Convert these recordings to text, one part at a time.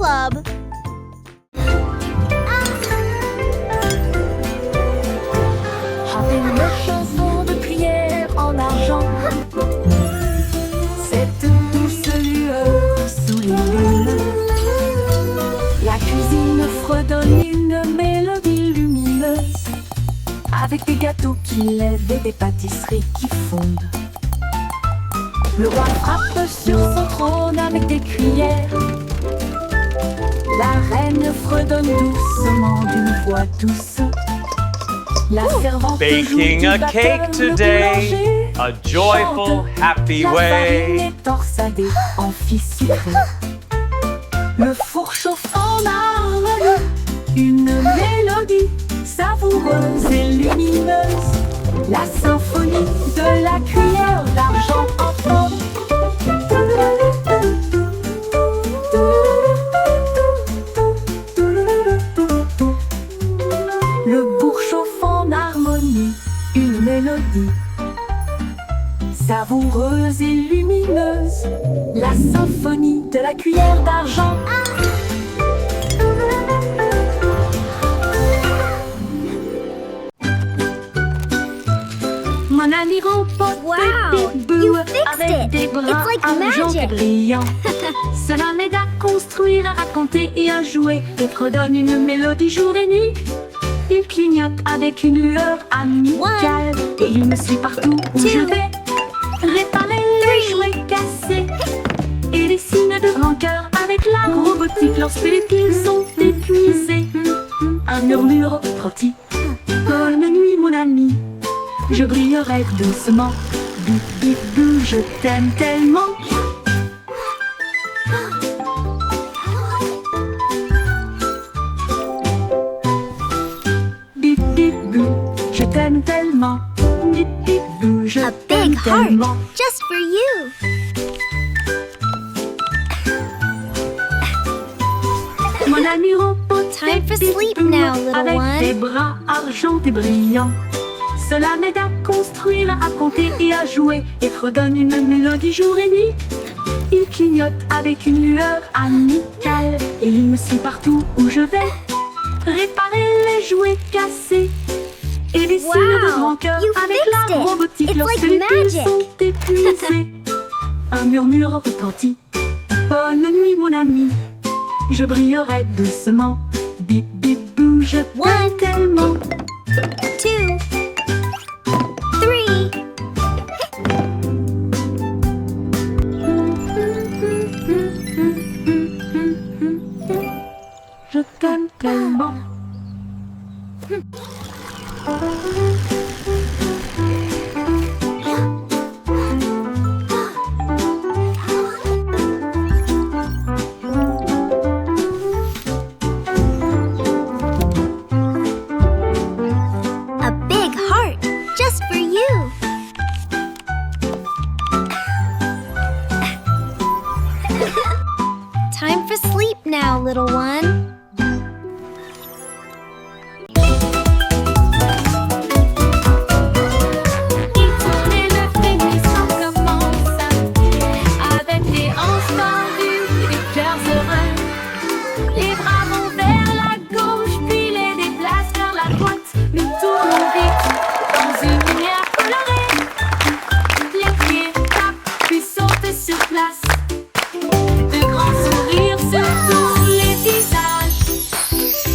Club. Chantez une chanson de prière en argent. Cette douce lueur sous les lunes. La cuisine fredonne une mélodie lumineuse, avec des gâteaux qui lèvent et des pâtisseries qui fondent. Le roi frappe sur son trône avec des cuillères. La reine fredonne doucement d'une voix douce. La servante Baking a cake today, a joyful, happy La farine way. est torsadée en fissurée. Le four chauffe en harmonie, une mélodie savoureuse et lumineuse. La symphonie de la cuillère d'argent en forme. Le bourg chauffe en harmonie, une mélodie savoureuse et lumineuse. La symphonie de la cuillère d'argent. Mon ami remporte Wow, des bouts you fixed avec it. des It's bras like argentés magic. brillants. Cela m'aide à construire, à raconter et à jouer, et redonne une mélodie jour et nuit. Il clignote avec une lueur amicale, et il me suit partout où je vais. Réparer les jouets cassés et les signes de rancœur avec la robotique lorsque les piles sont épuisés. Un murmure retentit. Bonne nuit mon ami, je brillerai doucement. Bip bip bou, je t'aime tellement. Bip bip bou, je t'aime tellement. Bip bip bou, je A t'aime big heart tellement. just for you. Mon ami robot, Time for bip, sleep bip, now, little avec one. des bras argentés brillants. Cela m'aide à construire, à compter et à jouer, et redonne une mélodie jour et nuit. Il clignote avec une lueur amicale, et il me suit partout où je vais. Réparer les jouets cassés et les signes de Wow, rancœur you avec fixed la it. robotique It's lorsque like les piles magic. sont épuisées. Un murmure retentit. Bonne nuit mon ami, je brillerai doucement. Bip bip bou, je t'aime One. tellement. 2, 3. Je t'aime tellement. A big heart just for you. Time for sleep now, little one. Et le frémissement commence avec des hanches tendues et des cœurs heureux. Les bras vont vers la gauche, puis les déplacent vers la droite. Nous tournons vite dans une lumière colorée. Les pieds tapent, puis sautent sur place. De grands sourires sur tous les visages.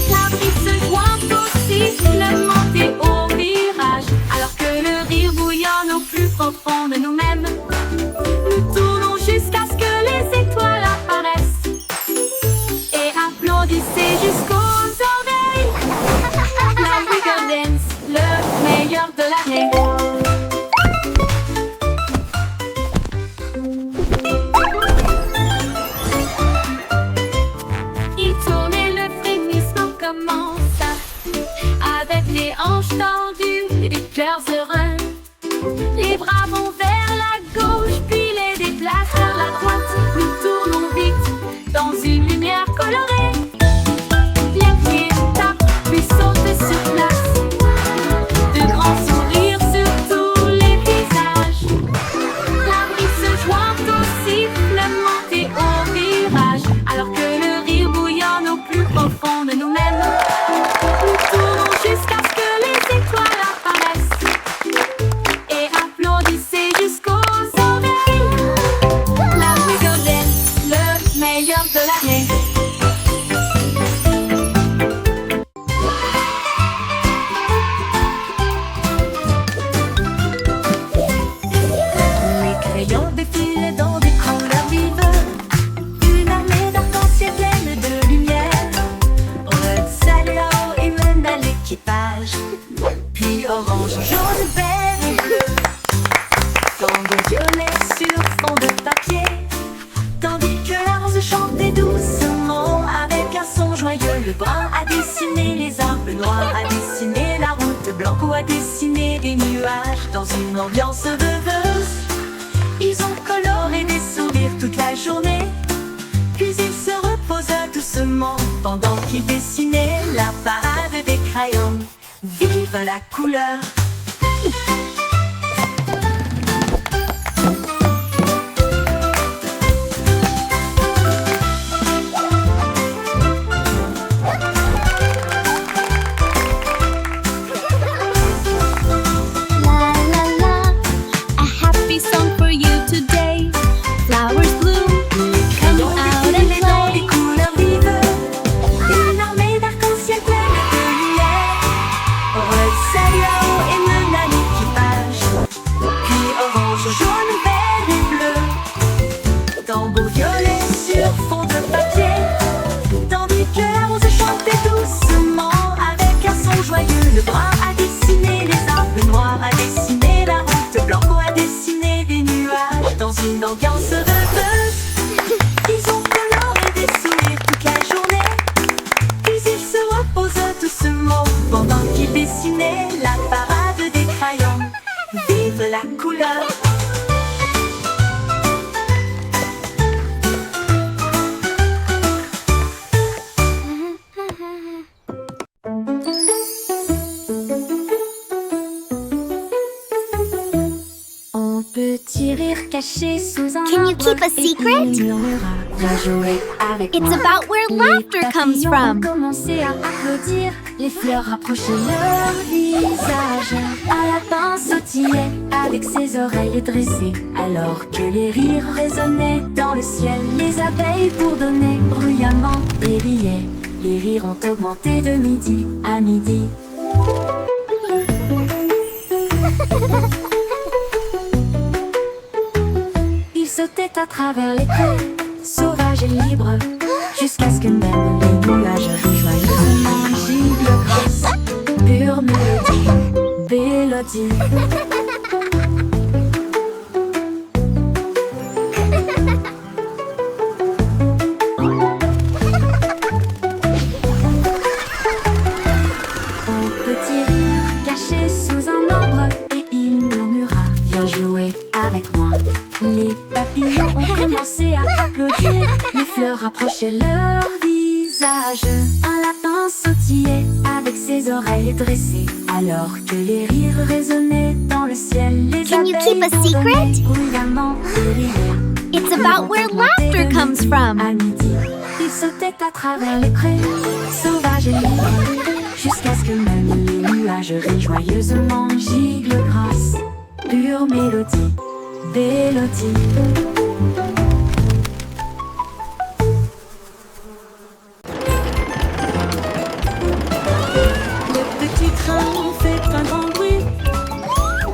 La brise se joint possiblement et au virage. Alors que le rire bouillonne au plus profond de nous-mêmes, nous tournons jusqu'à ce que les étoiles apparaissent. Et applaudissez jusqu'aux oreilles. La Wiggle Dance, le meilleur de l'année. brun, à dessiner les arbres noirs, à dessiner la route blanche ou à dessiner des nuages dans une ambiance rêveuse. Ils ont coloré des sourires toute la journée, puis ils se reposent doucement pendant qu'ils dessinaient la parade des crayons. Vive la couleur! La la la, a happy song for you today. Flowers bloom, come out and Défilés dans play. des couleurs vives, une armée d'arc-en-ciel pleine de lumière. Rose, celle-là-haut et même à l'équipage, puis orange, jaune, vert et bleu. Tambour violet sur fond de papier, tandis que la rose chantait doucement avec un son joyeux. Le brun a dessiné les arbres noirs, a dessiné la route blanche ou a dessiné des nuages dans une ambiance rêveuse. Ils ont coloré des sourires toute la journée, puis ils se reposent doucement pendant qu'ils dessinaient la parade des crayons. Vive la couleur! Un petit rire caché sous un Can you keep a arbre, et secret? il murmura, viens jouer avec It's moi. about where Les laughter comes papillons from. ont commencé à applaudir, les fleurs rapprochaient leur visage. Un lapin sautillait avec ses oreilles dressées, alors que les rires résonnaient dans le ciel. Les abeilles bourdonnaient bruyamment et riaient. Les rires ont augmenté de midi à midi. Ils sautaient à travers les prés, sauvages et libres, jusqu'à ce que même les nuages joyeusement gibent grâce. Pure mélodie, mélodie. Un petit rire caché sous un arbre, et il murmura, viens jouer avec moi. Les papillons ont commencé à applaudir, les fleurs rapprochaient leur visage. Un lapin sautillait avec ses oreilles dressées, alors que les rires résonnaient dans le ciel. Les Can you keep a abeilles secret? bourdonnaient bruyamment et riaient. It's about where laughter comes from. À midi, ils sautaient à travers les prés, sauvages et libres, jusqu'à ce que même les nuages rient joyeusement giclent grâce. Pure mélodie, mélodie. Le petit train fait un grand bruit,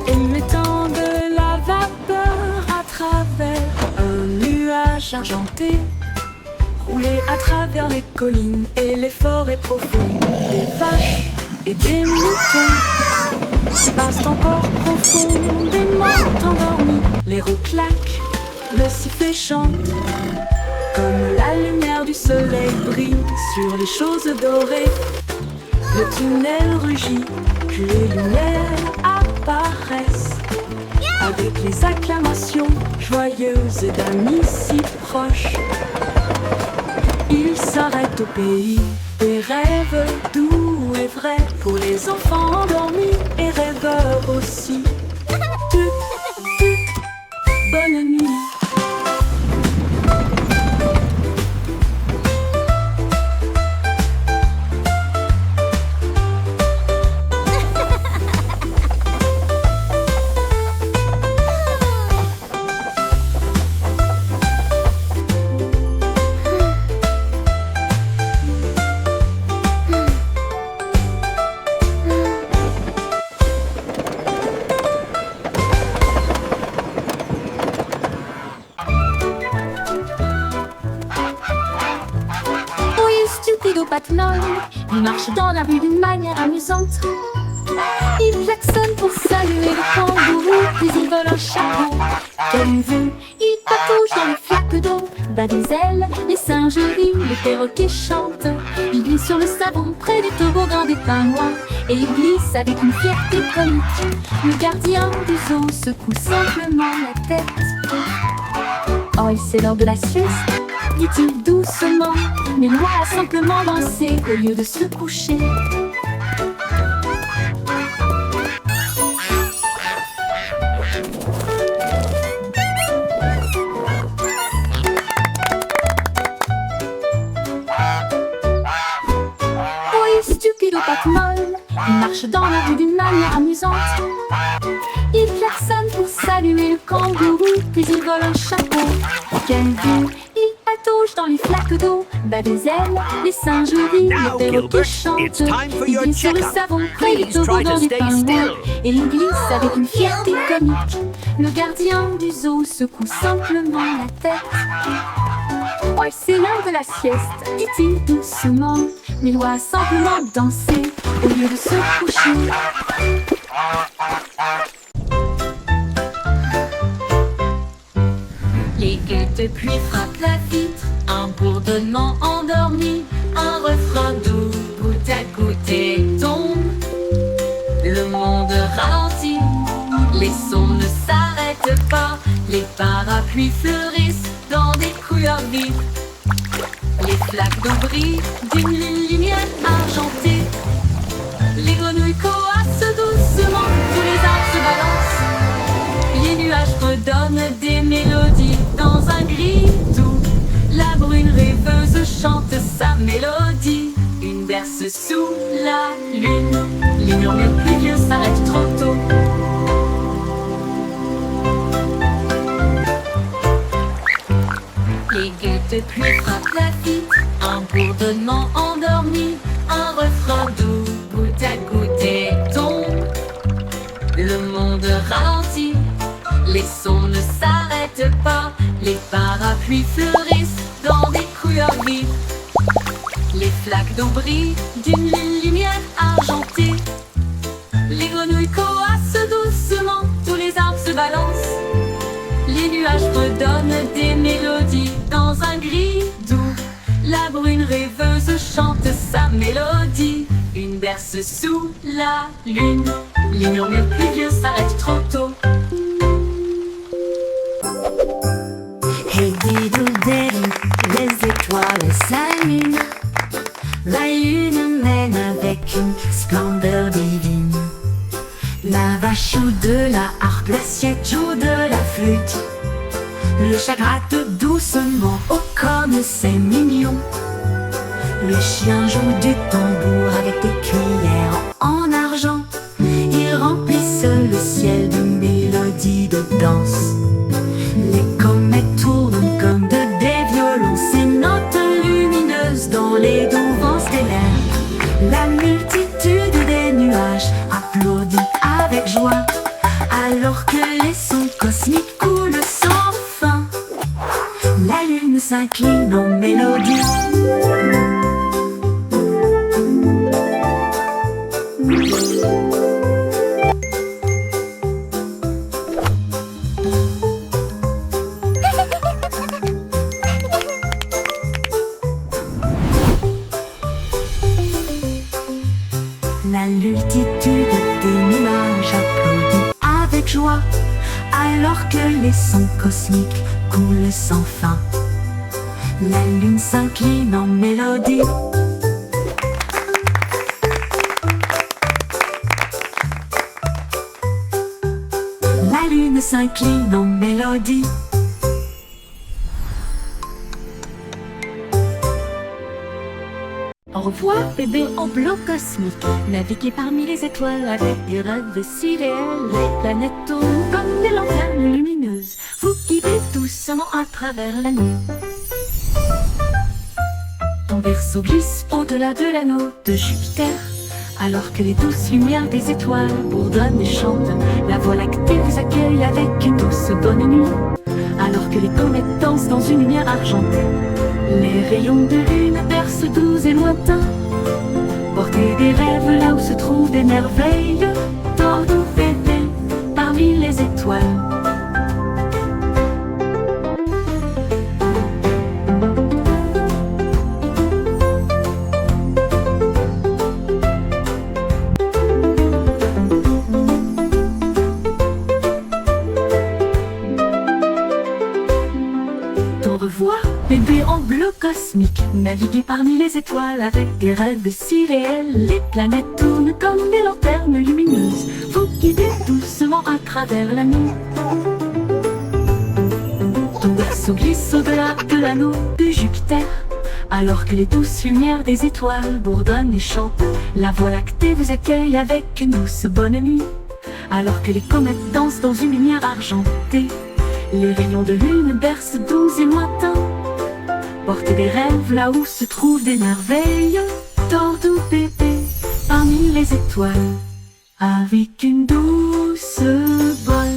émettant de la vapeur à travers un nuage argenté. Rouler à travers les collines et les forêts profondes. Des vaches et des moutons passent encore profondément endormis. Les roues claquent, le sifflet chante, comme la lumière du soleil brille sur les choses dorées. Le tunnel rugit, puis les lumières apparaissent, avec les acclamations joyeuses d'amis si proches. Il s'arrête au pays des rêves doux et vrais, pour les enfants endormis et rêveurs aussi. Bonne nuit. Stupido patinol, il marche dans la rue d'une manière amusante. Il klaxonne pour saluer le kangourou, puis il vole un chapeau. Comme vu, il patouche dans les flaques d'eau, bat des ailes, les singes rient, les perroquets chantent. Il glisse sur le savon près du toboggan des pingouins et il glisse avec une fierté comique. Le gardien du zoo secoue simplement la tête. Oh, et c'est l'heure de la sieste, dit-il doucement, mais Loi a simplement dansé au lieu de se coucher. Stupide aux pattes molles, il marche dans la rue d'une manière amusante. Il klaxonne pour saluer le kangourou, puis il vole un chapeau. Quelle vue! Il patauge dans les flaques d'eau, bat des ailes, les singes rient, Now, les perroquets Gilbert, chantent. it's time for Il your glisse sur le checkup. savon près du Please try toboggan to des stay pingouins still. et il glisse avec une fierté comique. Le gardien du zoo secoue simplement la tête. Oh, c'est l'heure de la sieste, dit-il doucement, mais Loi a simplement dansé au lieu de se coucher. Les gueules de pluie frappent la vitre, un bourdonnement endormi, un refrain doux, goutte à goutte tombe. Le monde ralentit, les sons ne s'arrêtent pas, les parapluies fleurissent dans des couleurs vives. Les flaques d'eau brillent d'une lumière argentée. Les grenouilles coassent doucement, tous les arbres se balancent. Les nuages redonnent des mélodies dans un gris doux. La brune rêveuse chante sa mélodie. Une berce sous la lune. Les murmures pluvieux s'arrêtent trop tôt. Les gueules de pluie frappent la vitre, un bourdonnement endormi, un refrain doux, goutte à goutte tombe. Le monde ralentit, les sons ne s'arrêtent pas, les parapluies fleurissent dans des couleurs vives. Les flaques d'eau brillent d'une lumière argentée. Les grenouilles coassent doucement, tous les arbres se balancent. Les nuages redonnent des mélodies dans un gris doux. La brune rêveuse chante sa mélodie. Une berce sous la lune. Les murmures pluvieux s'arrêtent trop tôt. Hey didou didou, les étoiles s'allument. La lune mène avec une splendeur divine. La vache joue de la harpe, l'assiette joue de la flûte. Le chat gratte doucement, oh comme c'est mignon. Le chien joue du tambour avec des cuillères en argent. Ils remplissent le ciel de mélodies de danse. Les comètes tournent comme des violons, ces notes lumineuses dans les doux vents stellaires. La multitude des nuages applaudit avec joie, alors que les sons cosmiques coulent sans fin. La lune s'incline en mélodie. La multitude des nuages applaudit avec joie, alors que les sons cosmiques coulent sans fin. La lune s'incline en mélodie. La lune s'incline en mélodie. Au revoir, bébé en bleu cosmique. Naviguez parmi les étoiles avec des rêves si réels. Les planètes tournent comme des lanternes lumineuses. Vous guidez doucement à travers la nuit. Ton vaisseau glisse au-delà de l'anneau de Jupiter. Alors que les douces lumières des étoiles bourdonnent et chantent, la Voie lactée vous accueille avec une douce bonne nuit. Alors que les comètes dansent dans une lumière argentée, les rayons de lune bercent doux et lointains. Portez des rêves là où se trouvent des merveilles. Tordons bébé parmi les étoiles. Au revoir, bébé en bleu cosmique. Naviguez parmi les étoiles avec des rêves si réels. Les planètes tournent comme des lanternes lumineuses. Vous guidez doucement à travers la nuit. Ton berceau glisse au-delà de l'anneau de Jupiter. Alors que les douces lumières des étoiles bourdonnent et chantent, la Voie lactée vous accueille avec une douce bonne nuit. Alors que les comètes dansent dans une lumière argentée, les rayons de lune bercent doux et lointains. Portez des rêves là où se trouvent des merveilles. Dors doux bébé parmi les étoiles, avec une douce bolle.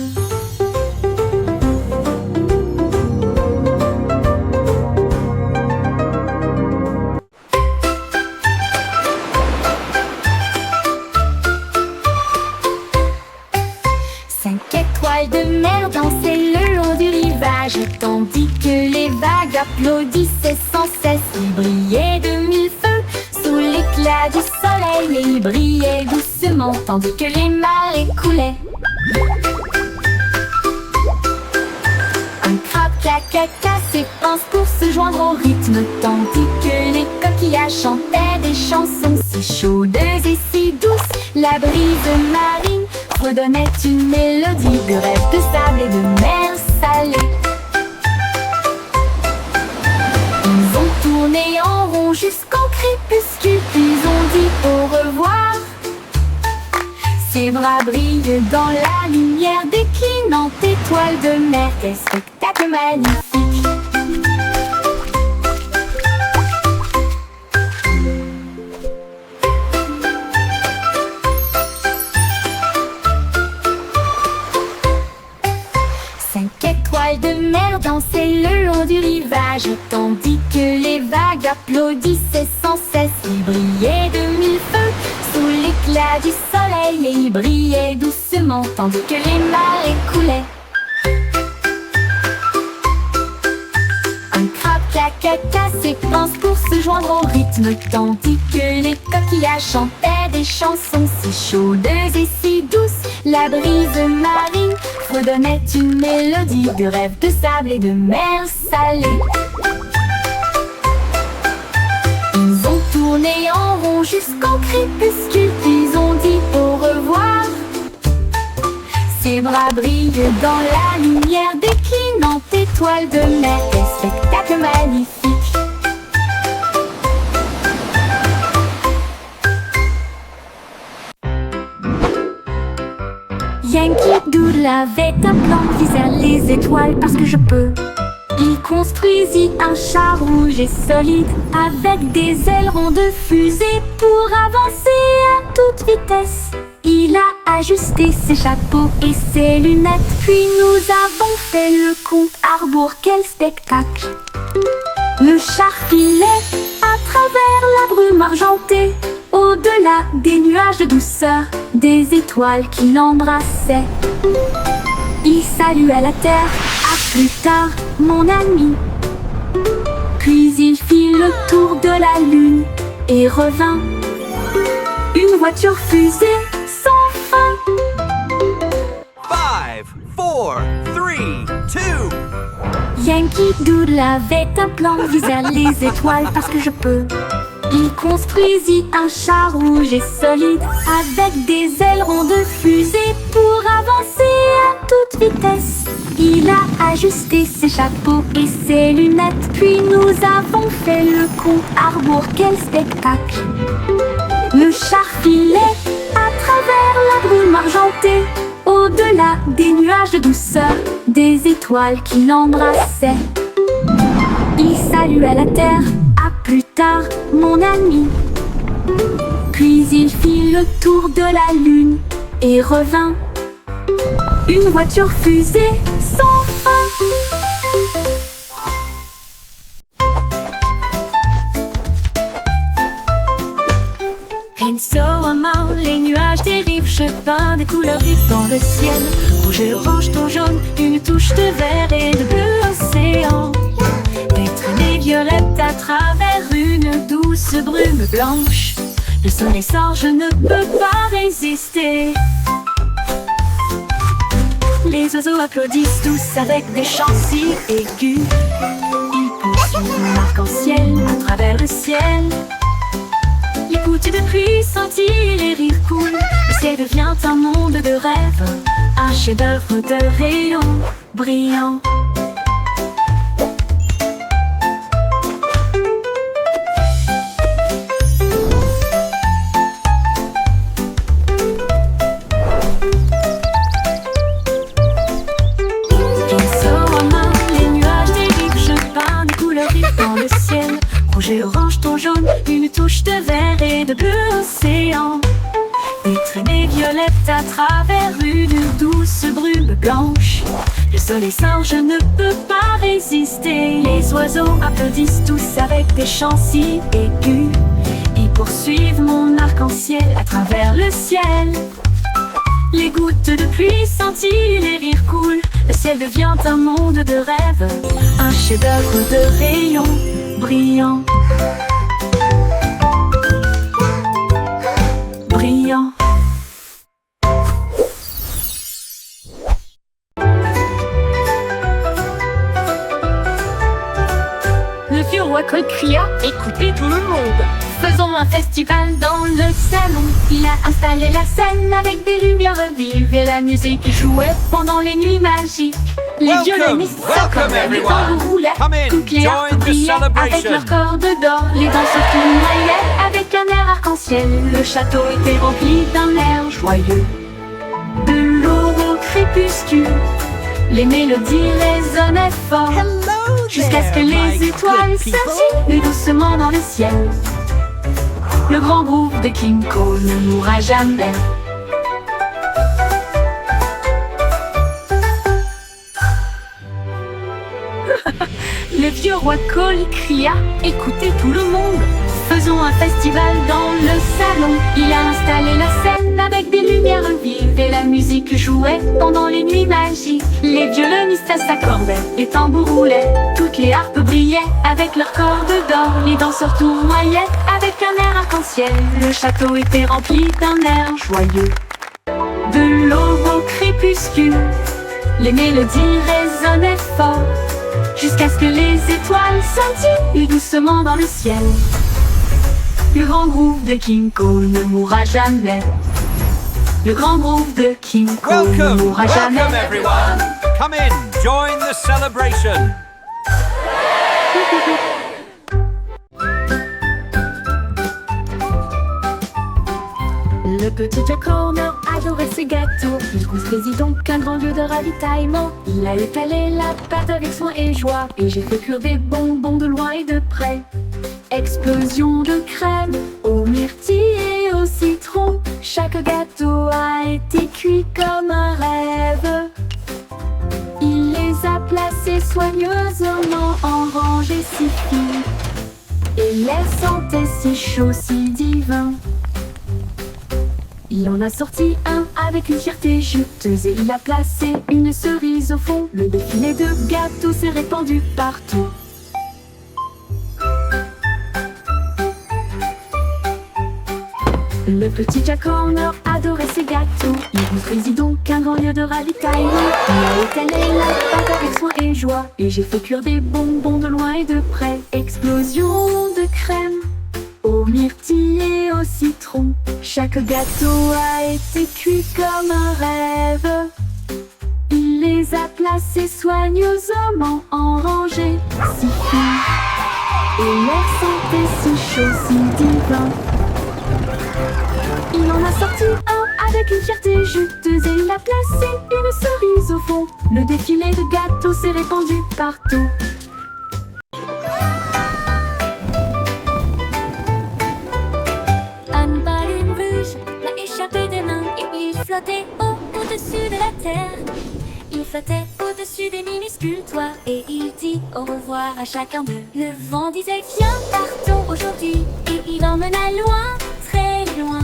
De mer dansaient le long du rivage, tandis que les vagues applaudissaient sans cesse. Ils brillaient de mille feux sous l'éclat du soleil, et ils brillaient doucement tandis que les marées coulaient. Un crabe caca s'épanse pour se joindre au rythme, tandis que les coquillages chantaient des chansons si chaudes et si douces. La brise marine redonnait une mélodie de rêve de sable et de mer salée. Ils ont tourné en rond jusqu'au crépuscule, puis ont dit au revoir. Ses bras brillent dans la lumière déclinante étoile de mer. Quel spectacle magnifique! De mer dansaient le long du rivage, tandis que les vagues applaudissaient sans cesse. Ils brillaient de mille feux sous l'éclat du soleil, et ils brillaient doucement tandis que les marées coulaient. Un crabe caca s'épanse pour se joindre au rythme, tandis que les coquillages chantaient des chansons si chaudes et si douces. La brise marine redonnait une mélodie de rêve de sable et de mer salée. Ils ont tourné en rond jusqu'au crépuscule, puis ont dit au revoir. Ses bras brillent dans la lumière déclinante étoile de mer. Quel spectacle magnifique! Yankee Doodle avait un plan, visait les étoiles parce que je peux. Il construisit un char rouge et solide avec des ailerons de fusée pour avancer à toute vitesse. Il a ajusté ses chapeaux et ses lunettes, puis nous avons fait le compte à rebours. Quel spectacle! Le char filait à travers la brume argentée, au-delà des nuages de douceur, des étoiles qui l'embrassaient. Il salua la terre, à plus tard, mon ami. Puis il fit le tour de la lune et revint. Une voiture fusée sans fin. 5, 4, 3, 2. Yankee Doodle avait un plan, visait les étoiles parce que je peux. Il construisit un char rouge et solide avec des ailerons de fusée pour avancer à toute vitesse. Il a ajusté ses chapeaux et ses lunettes, puis nous avons fait le compte à rebours. Quel spectacle! Le char filait à travers la brume argentée, au-delà des nuages de douceur, des étoiles qui l'embrassaient. Il salua la terre, à plus tard, mon ami. Puis il fit le tour de la lune et revint. Une voiture fusée sans fin. Rinceau, les nuages dérivent, je peins des couleurs vives dans le ciel. Rouge et orange, ton jaune, une touche de vert et de bleu océan. Des traînées violettes à travers une douce brume blanche. Le soleil sort, je ne peux pas résister. Les oiseaux applaudissent tous avec des chants si aigus. Ils poursuivent l'arc-en-ciel à travers le ciel. Les gouttes de pluie scintillent, les rires coulent. Le ciel devient un monde de rêve, un chef-d'œuvre de rayons brillants. Rouge et orange, ton jaune, une touche de vert et de bleu océan. Des traînées violettes à travers une douce brume blanche. Le soleil sort, je ne peux pas résister. Les oiseaux applaudissent tous avec des chants si aigus. Ils poursuivent mon arc-en-ciel à travers le ciel. Les gouttes de pluie scintillent, les rires coulent. Le ciel devient un monde de rêve, un chef-d'œuvre de rayons brillants. Brillant. Le vieux roi Cole cria: écoutez tout le monde, faisons un festival dans le salon. Il a installé la scène avec des lumières vives et la musique jouait pendant les nuits magiques. Les violonistes s'accordaient, les tambours roulaient, toutes les harpes brillaient avec leurs cordes d'or. Les danseurs tournoyaient avec un air arc-en-ciel. Le château était rempli d'un air joyeux. De l'aube au crépuscule, les mélodies résonnaient fort, jusqu'à ce que les étoiles scintillent doucement dans le ciel. Le grand groupe de King Cole ne mourra jamais. Le vieux roi Cole cria: écoutez tout le monde, faisons un festival dans le salon. Il a installé la scène avec des lumières vives et la musique jouait pendant les nuits magiques. Les violonistes s'accordaient, les tambours roulaient, toutes les harpes brillaient avec leurs cordes d'or. Les danseurs tournoyaient avec un air arc-en-ciel. Le château était rempli d'un air joyeux. De l'aube au crépuscule, les mélodies résonnaient fort, jusqu'à ce que les étoiles scintillent doucement dans le ciel. Le grand groupe de King Cole ne mourra jamais. Le grand groupe de King Cole ne mourra jamais. Welcome everyone. Come in, join the celebration. Le petit Jack Horner adorait ses gâteaux. Il construisit donc un grand lieu de ravitaillement. Il a étalé la pâte avec soin et joie, et j'ai fait cuire des bonbons de loin et de près. Explosion de crème aux myrtilles et au citron. Chaque gâteau a été cuit comme un rêve. Il les a placés soigneusement en rangées si fines, et l'air sentait si chaud, si divin. Il en a sorti un avec une fierté juteuse, et il a placé une cerise au fond. Le défilé de gâteaux s'est répandu partout. Le petit Jack Horner adorait ses gâteaux. Il construisit donc un grand lieu de ravitaillement. Il a étalé la pâte avec soin et joie, et j'ai fait cuire des bonbons de loin et de près. Explosion de crème aux myrtilles et au citron. Chaque gâteau a été cuit comme un rêve. Il les a placés soigneusement en rangées si fines, et l'air sentait si chaud, si divin. Il en a sorti un avec une fierté juteuse, et il a placé une cerise au fond. Le défilé de gâteaux s'est répandu partout. Une balle rouge l'a échappé des mains, et il flottait au-dessus de la terre. Il flottait au-dessus des minuscules toits, et il dit au revoir à chacun d'eux. Le vent disait: viens, partons aujourd'hui, et il emmena loin, très loin.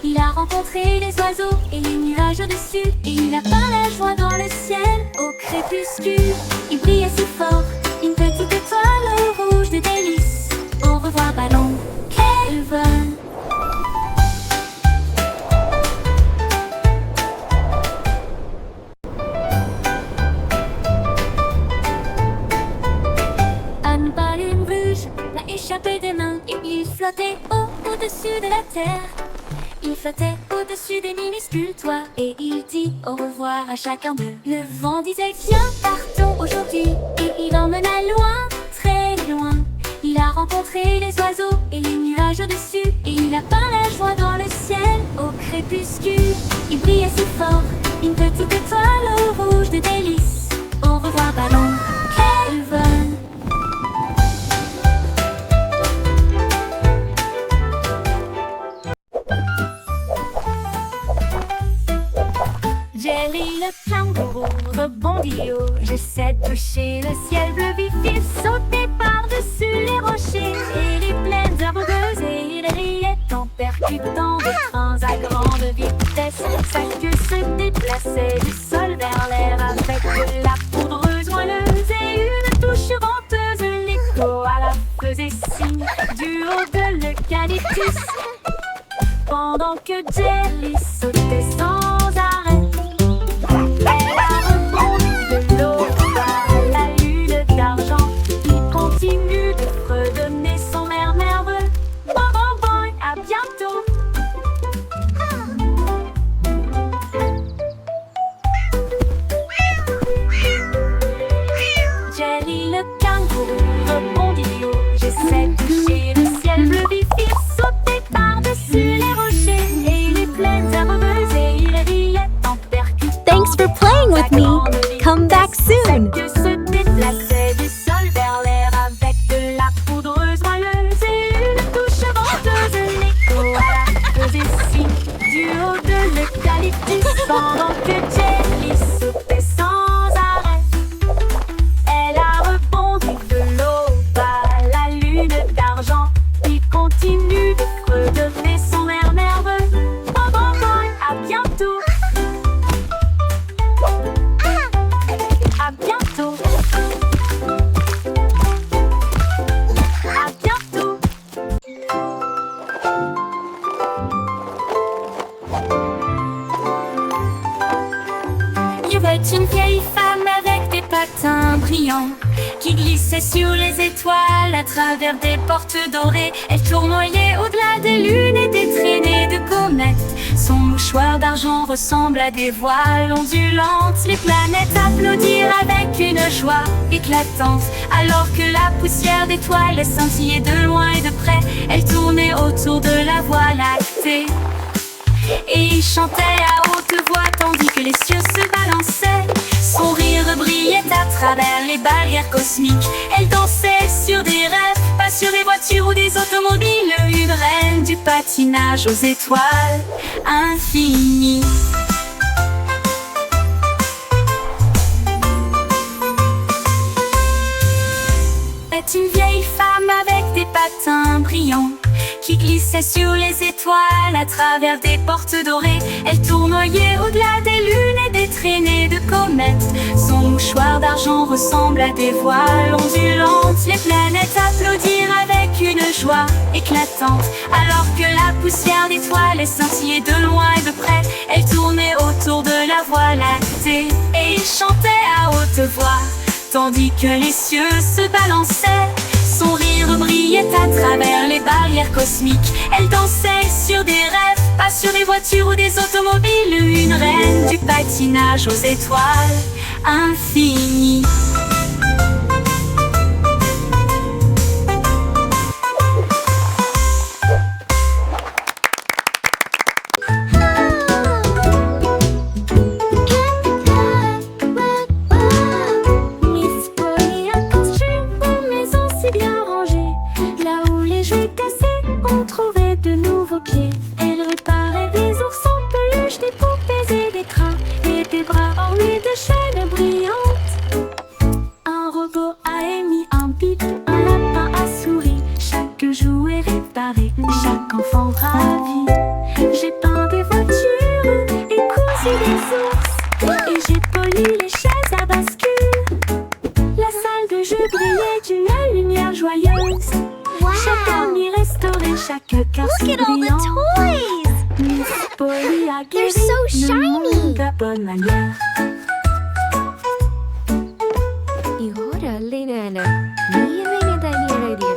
Il a rencontré les oiseaux et les nuages au-dessus, et il a peint la joie dans le ciel au crépuscule. Il brillait si fort, une petite étoile rouge de délices. Au revoir ballon, quel vol! flottait au-dessus de la terre. Il flottait au-dessus des minuscules toits et il dit au revoir à chacun d'eux. Le vent disait viens partons aujourd'hui et il emmena loin, très loin. Il a rencontré les oiseaux et les nuages au-dessus et il a peint la joie dans le ciel au crépuscule. Il brillait si fort, une petite étoile rouge de délices. Au revoir ballon, quel vol! Jerry le kangourou rebondit haut. J'essaie de toucher le ciel bleu vif. Il sautait par-dessus les rochers et les plaines herbeuses et il riait en percutant des trains à grande vitesse. Sa queue se déplaçait du sol vers l'air avec de la poudreuse moelleuse et une touche venteuse. L'écho à la faisait signe du haut de l'eucalyptus pendant que Jerry sautait sans arrêt. Elle a rebondi de l'eau à la lune d'argent. Il continue de fredonner son air nerveux. Bon, bon, bon, à bientôt. Jerry le kangourou rebondit haut. J'essaie de toucher le ciel bleu vif. Il sautait par-dessus les rochers et les plaines herbeuses et il riait en percutant. Thanks for playing with me. Come back soon. Que se déplaçait du sol vers l'air avec de la poudreuse moelleuse et une touche venteuse. L'écho à la faisait signe du haut de l'eucalyptus pendant que Jerry sautait sans arrêt. Elle a rebondi de l'eau à la lune d'argent. Il continue de fredonner son air nerveux. Bon, bon, bon, à bientôt. À bientôt. À bientôt. Il y avait une vieille femme avec des patins brillants qui glissait sur les étoiles à travers des portes dorées. Elle tournoyait au-delà des lunes et des traînées de comètes. Son mouchoir d'argent ressemble à des voiles ondulantes. Les planètes applaudirent avec une joie éclatante alors que la poussière d'étoiles scintillait de loin et de près. Elle tournait autour de la Voie lactée et il chantait à haute voix tandis que les cieux se balançaient. Son rire brillait à travers les barrières cosmiques. Elle dansait sur des rêves, pas sur des voitures ou des automobiles. Une reine du patinage aux étoiles infinies. C'est une vieille femme avec des patins brillants qui glissait sur les étoiles à travers des portes dorées. Elle tournoyait au-delà des lunes et des traînées de comètes. Son mouchoir d'argent ressemble à des voiles ondulantes. Les planètes applaudirent avec une joie éclatante alors que la poussière d'étoiles scintillait de loin et de près. Elle tournait autour de la Voie lactée et il chantait à haute voix tandis que les cieux se balançaient. Son rire brillait à travers les barrières cosmiques. Elle dansait sur des rêves, pas sur des voitures ou des automobiles. Une reine du patinage aux étoiles infinies. Chaque enfant ravi. J'ai peint des voitures et cousu des ours et j'ai poli les chaises à bascule. La salle de jeu brillait d'une lumière joyeuse. Chaque ami restaurait chaque carte Look at all the brillant. toys! Miss Polly a They're guéri so le monde shiny. de bonne manière. Ihora Lena, ni Lena da ni idea.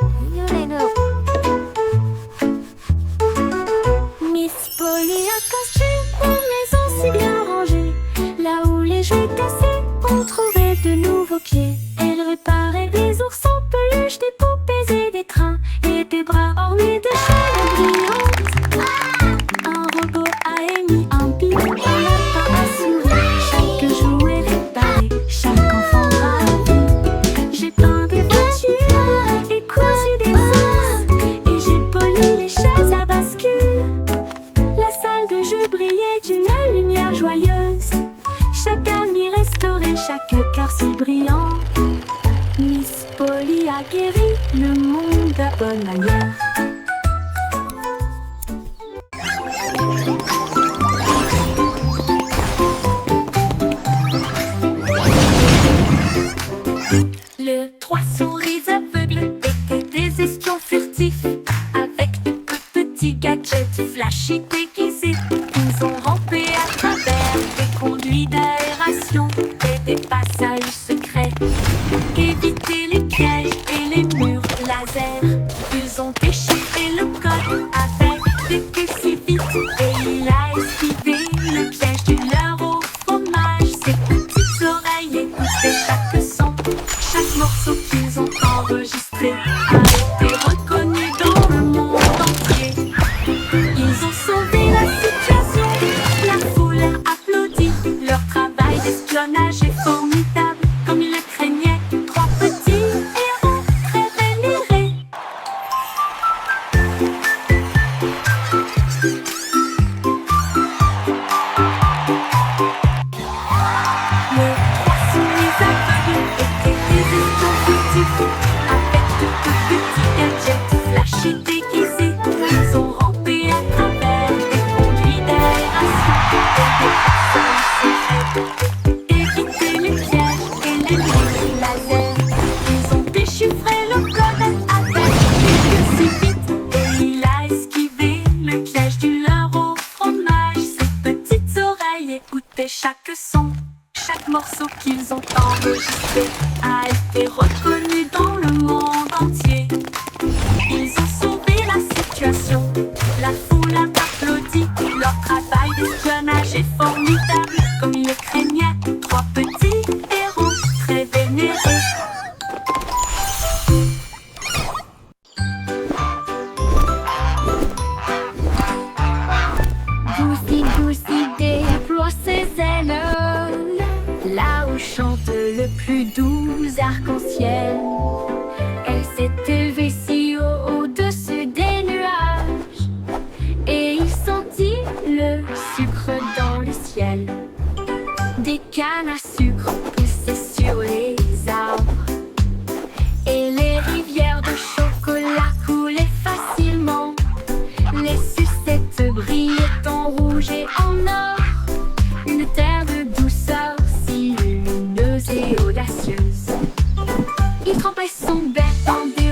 a guéri le monde à bonne manière. Le trois souris aveugles étaient des espions furtifs, avec de petits gadgets flashy déguisés. Ils ont rampé à travers des conduits d'aération et des passages secrets, évité les pièges et les murs laser. Ils ont déchiffré le code avec des queues si vite, et il a esquivé le piège du leurre au fromage. Ses petites oreilles écoutaient chaque son. Chaque morceau qu'ils ont enregistré a été reconnu dans le monde entier. Ils ont sauvé la situation, la foule a applaudi. Leur travail d'espionnage est formidable, comme ils le craignaient. Trois petits héros très vénérés. Les trois souris aveugles étaient des espions furtifs, avec de petits gadgets flashy déguisés. Ils ont rampé à travers des conduits d'aération et des passages secrets, évité les pièges et les murs laser. Ils ont déchiffré le code avec des queues si vite, et il a esquivé le piège du leurre au fromage. Ses petites oreilles écoutaient chaque son. Chaque morceau qu'ils ont enregistré a été reconnu dans le monde entier. Ils ont sauvé la situation, la foule a applaudi. Leur travail d'espionnage est formidable, comme ils le craignaient. Trois petits héros très vénérés. Goosey, Goosey déploie ses ailes, là où chante le plus doux arc-en-ciel. Elle s'est élevée si haut au-dessus des nuages, et il sentit le sucre dans le ciel. Des cannes à sucre poussaient sur les arbres, et les rivières de chocolat coulaient facilement. Les sucettes brillaient en rouge et en or, une terre de douceur si lumineuse et audacieuse. Il trempait son bec dans des